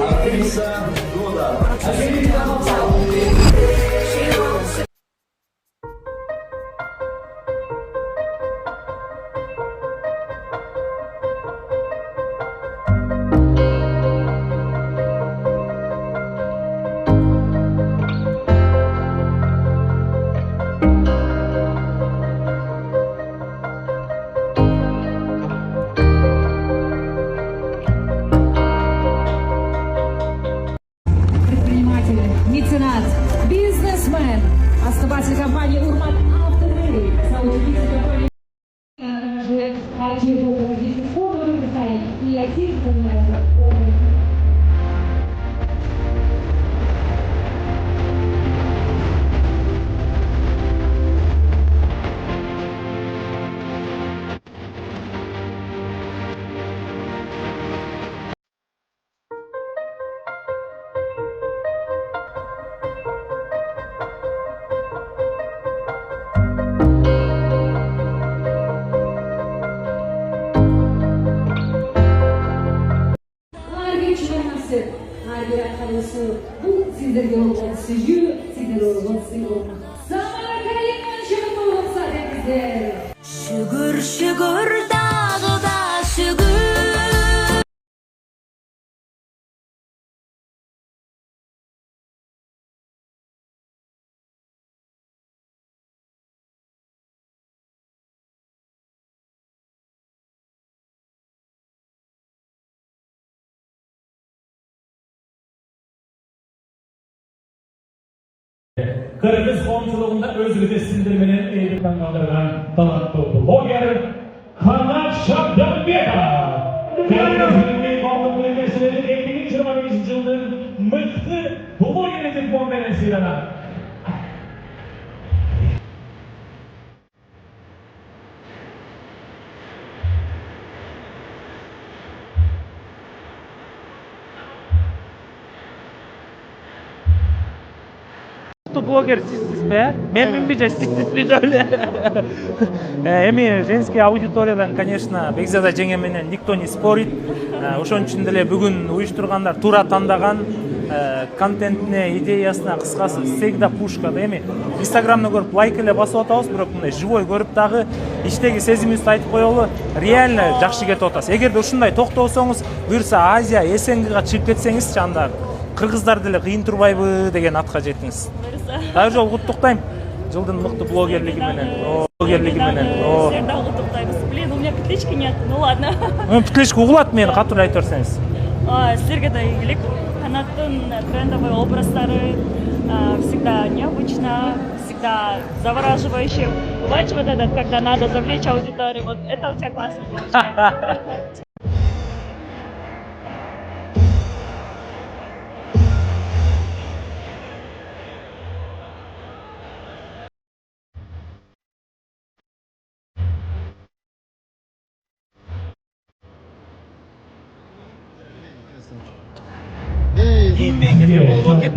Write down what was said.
Актриса года. Меценат, бизнесмен, основатель компании «Урмат Автомобиль», соучредитель компании и активно занимается. Bu sizlerge olan süjü, sizler olan süjü. Samara Karayip'in şıkkı olsa denizler. Şükür şükür dağı da şükür. Kırgız komşuluğunda özgürlüğü sindirmenin eğitimden kaldırılan tanıtlı blogger Kanat Şabdanbeka. Kırgız'ın büyük bağlı bölgesinin 50-25 yıldır mıhtı blogger edip konferansiyle. Блогер сизсизби? Мен минбиже сизсизби жолу. Эми женский аудиториядан, конечно, Бекзада жеңе менен никто не спорит. Ошон үчүн деле бүгүн уюштургандар туура тандаган контентине, идеясына, кыскасы всегда пушка да. Эми инстаграмда көрүп лайк эле басып атабыз, бирок мындай живой көрүп дагы иштеги сезимибизди айтып коелу, реально жакшы кетип атасыз. Эгерде ушундай токтосоңуз, буюрса Азия, СНГга чыгып кетсеңизчи, анда кыргыздар деле кыйын турбайбы деген атка жеттиңиз. Дагы жолу куттуктайм. Жылдын мыкты блогерлиги менен. Всегда куттуктайбыз. Блин, у меня петлички нет. Ну ладно. Петличка угулат мени катуу айтып берсеңиз. Силерге да ийгилик. Канаттын трендовый образдары всегда необычно, всегда завораживающе. Бывает вот этот, когда надо завлечь аудиторию. Вот это у тебя классно. Еңбек етіп блогер.